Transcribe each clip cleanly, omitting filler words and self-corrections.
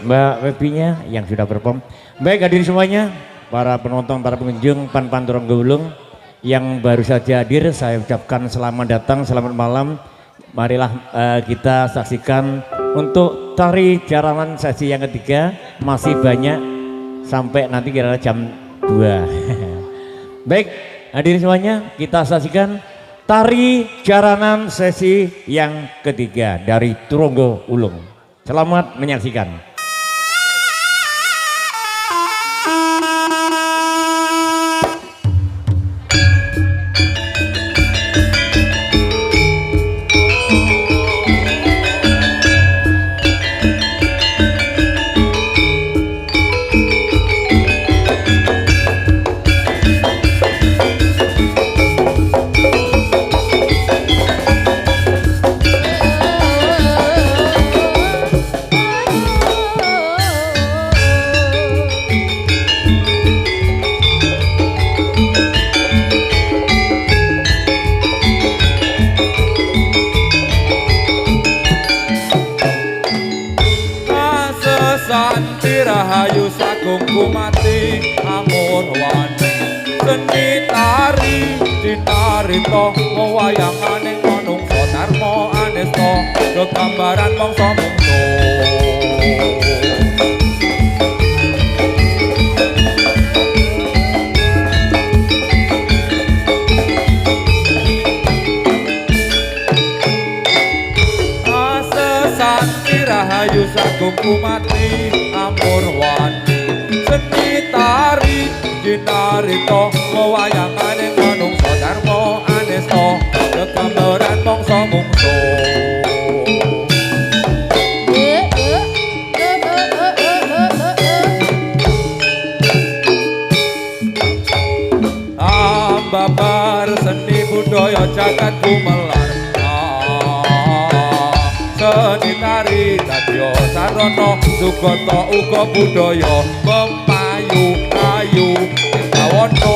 Mbak Webinya yang sudah perform. Baik hadirin semuanya, para penonton, para pengunjung Pan Turong Gulung yang baru saja hadir, saya ucapkan selamat datang, selamat malam. Marilah kita saksikan untuk tari jaranan sesi yang ketiga, masih banyak sampai nanti kira-kira jam 2. Baik hadirin semuanya, kita saksikan tari jaranan sesi yang ketiga dari Turonggo Ulung. Selamat menyaksikan. Rahayu sagung kumati amun wani seni tari dinarita wayanganing manungsa dharma anesta kegambaran mangsa mungsu asesanti rahayu sagung kumati Purwani seni tari dinarita wayanganing manungsa dharma anesta kegambaran mangsa mungsu ambabar seni budaya jagat gumelar seni tari dadya sarana sugata uga budaya memayu ayu kawana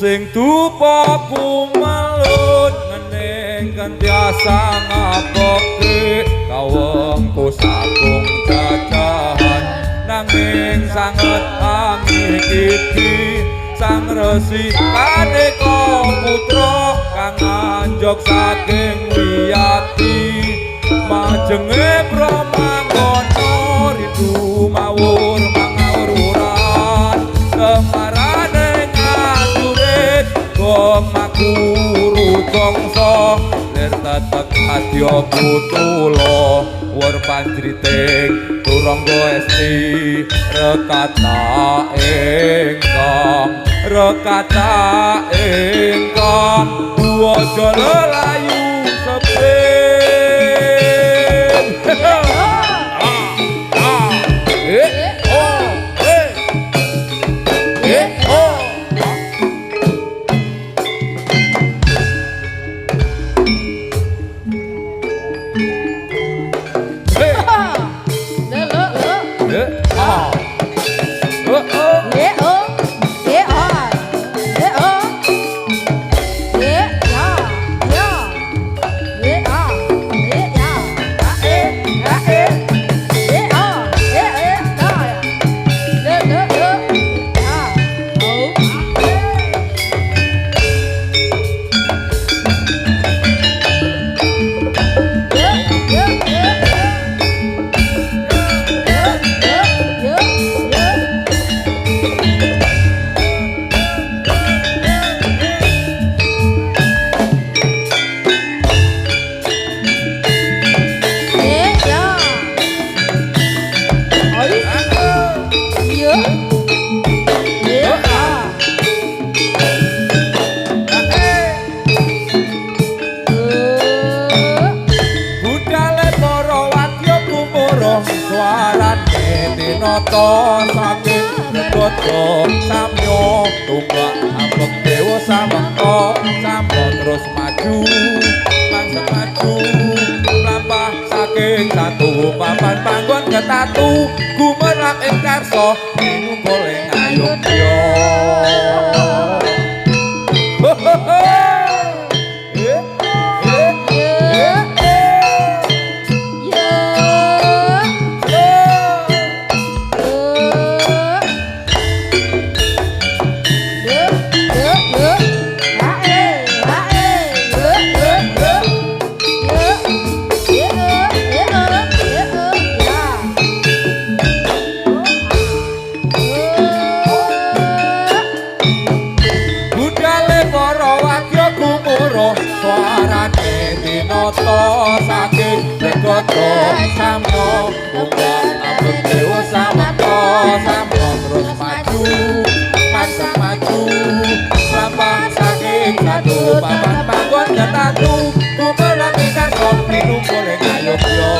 sing dupa kumelut ngening kantiasa ngapoke kawengku sagung jajahan nanging sanget angikiti sang resi paneka putra kang anjok saking wiyati majenge pramangana rindu mawur mangawuran kemarane makuru bangsa lir tetek adya putula wur panjriting Turangga esti rekata ingkang buaja lelayu sepin Swara Neti Noto Saking Regodo samyo tumbak ambek dewa samekta sampo terus maju mangsa maju mlampah saking satu papan panggon ketatu gumerang ing karsa minum goleng ayogya saking regodo samyo tumbak ambek dewa samekta sampo terus maju mangsa maju mlampah saking satu papan panggon ketatu gumerang ing karsa minum goleng ayogya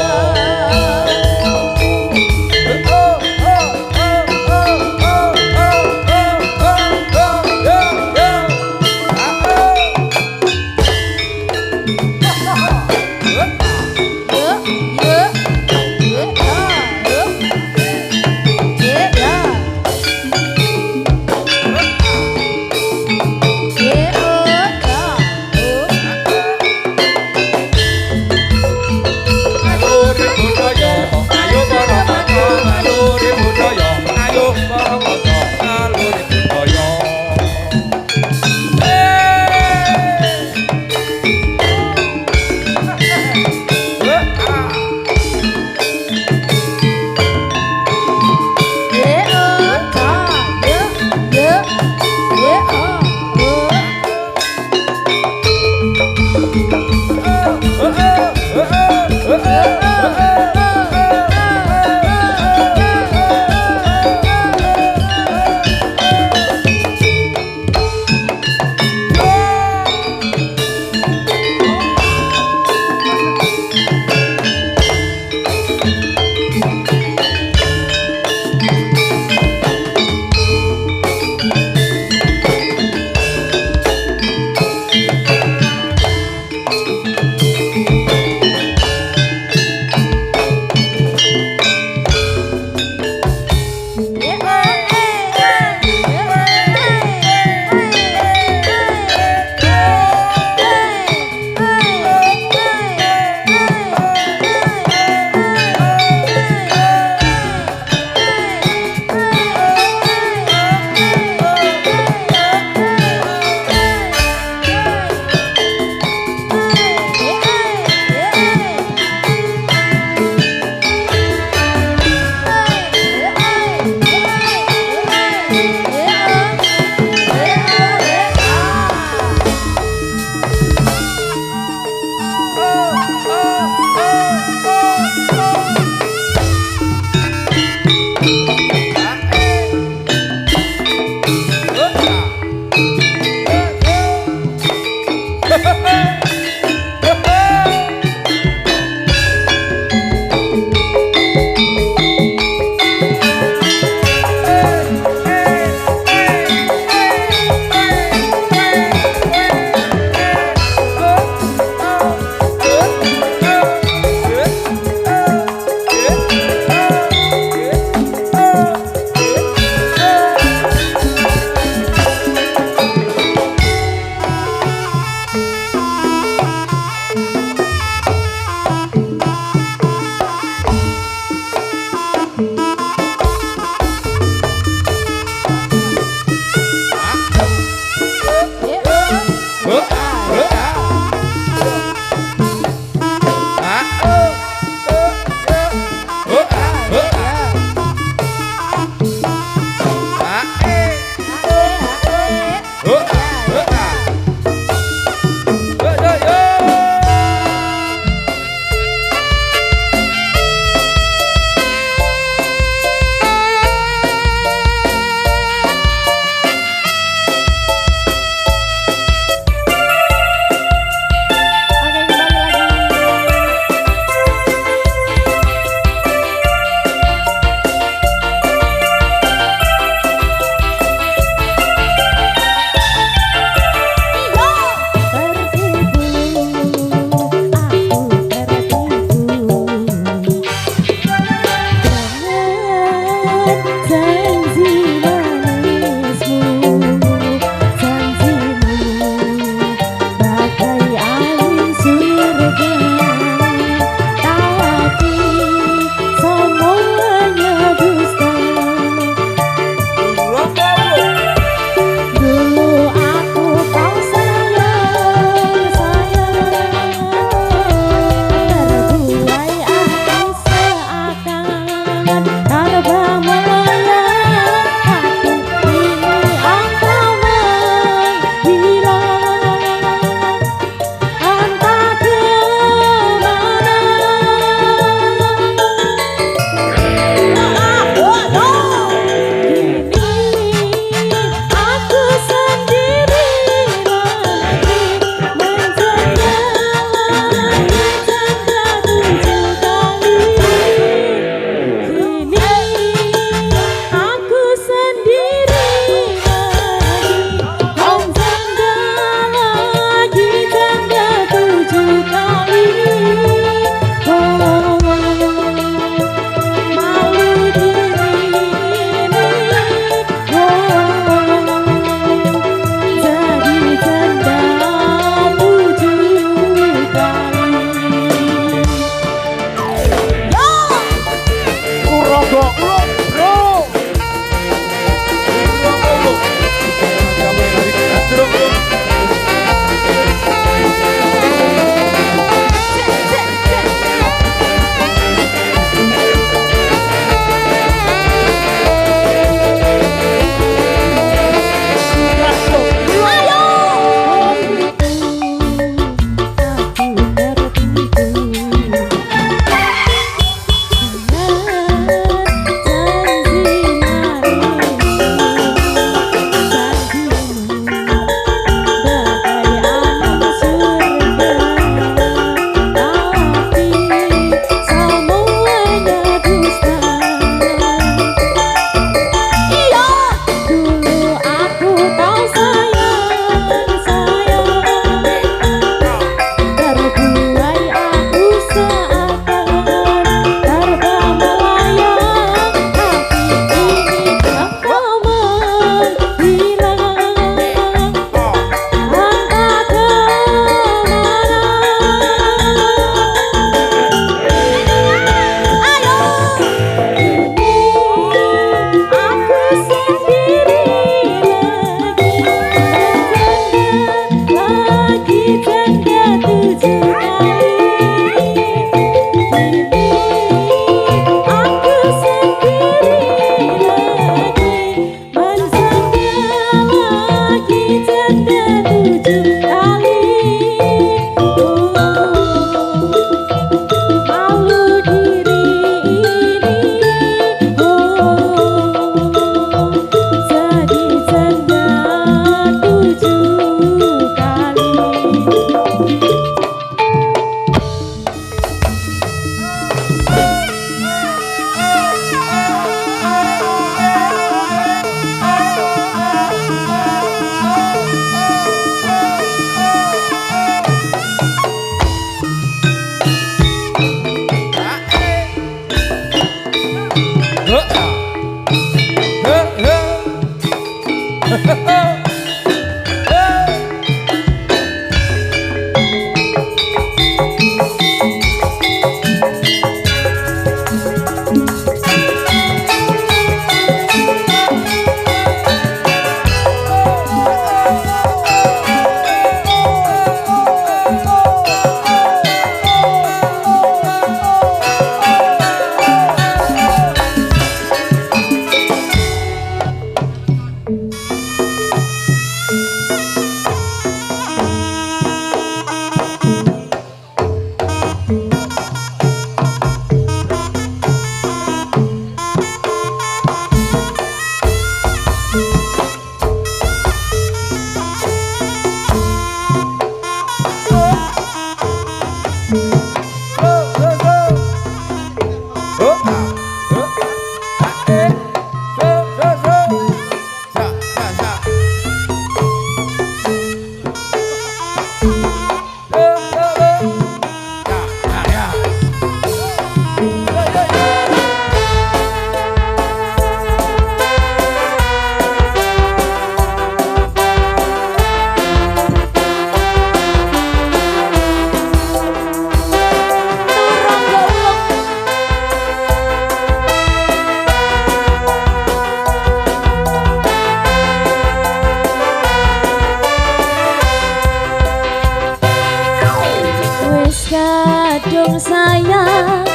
Kadung sayang,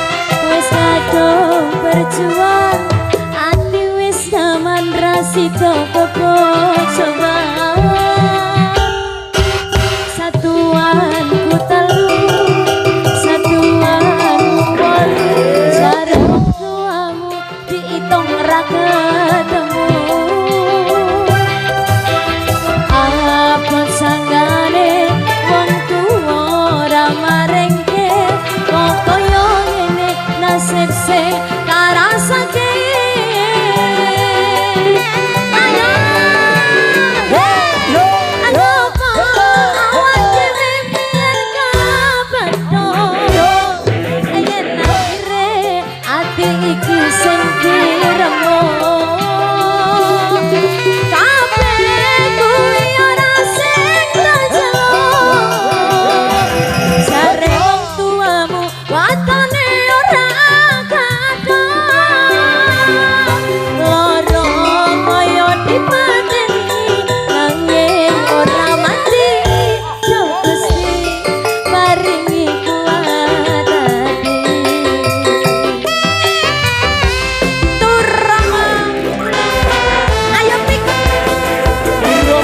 wis kadung berjuang, ati wis nyaman rasida kebojoan. Satuanku telu, satuanmu wolu, jare tuamu diitung ra ketemu. Apa sanggane wong tuwa ora marengke, kok koyo ngene nasib sing karasake. Ayo, ayo awak dhewe biyen kabento, yen akhire ati iki sing diremo. Kabeh kuwi ora sing jare wong tuamu watone ora kadang, loro kaya dipateni nanging ora mati. Yo Gusti paringi kuat ati. Turama ayo pikir ayo.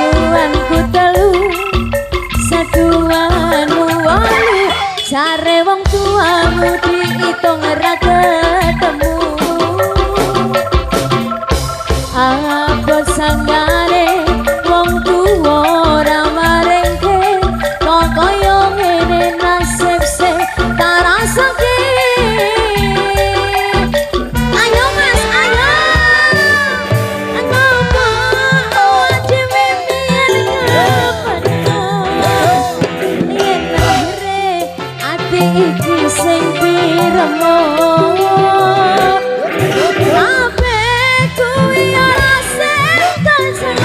Tuanku telu, satuanmu wolu, jare wong tuamu diitung ra ketemu. Apa sanggane wong tuwa ora marengke, kok koyo ngene nasib sing karasake. Ayo Mas, ayo. Ngapa awak dhewe biyen kabento, yen akhire ati iki sing diremo. Kabeh kuwi ora sing kanjeng,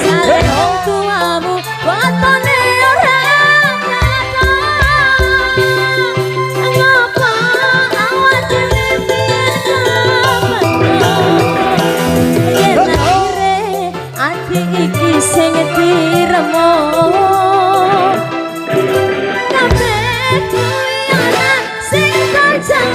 jare wong tuamu watone ora kadang. Ngapa awak dhewe biyen kabento, yen akhire ati iki sing diremo. Kabeh kuwi ora sing kanjeng,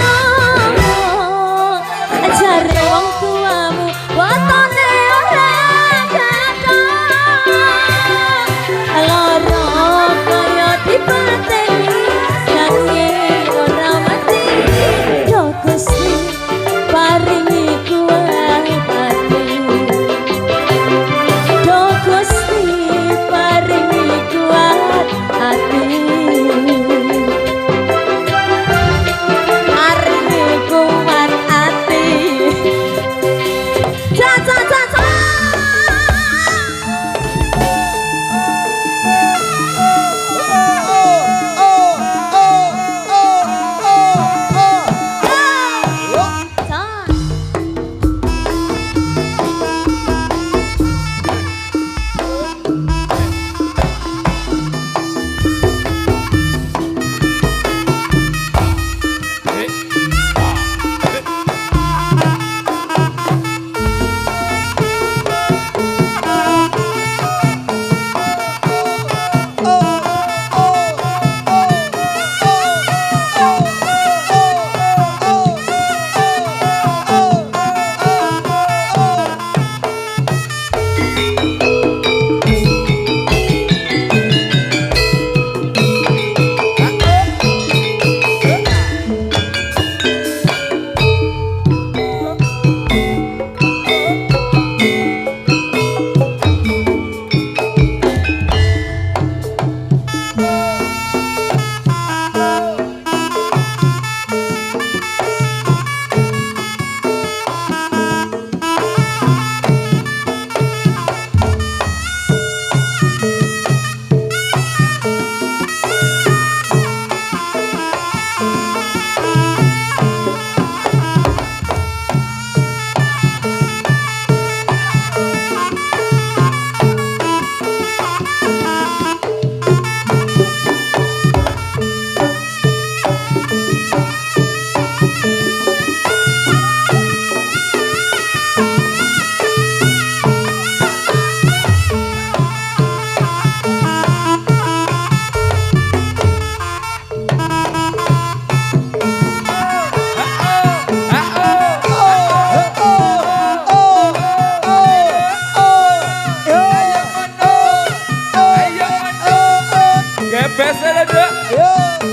Gebes ya, Dek. Yo.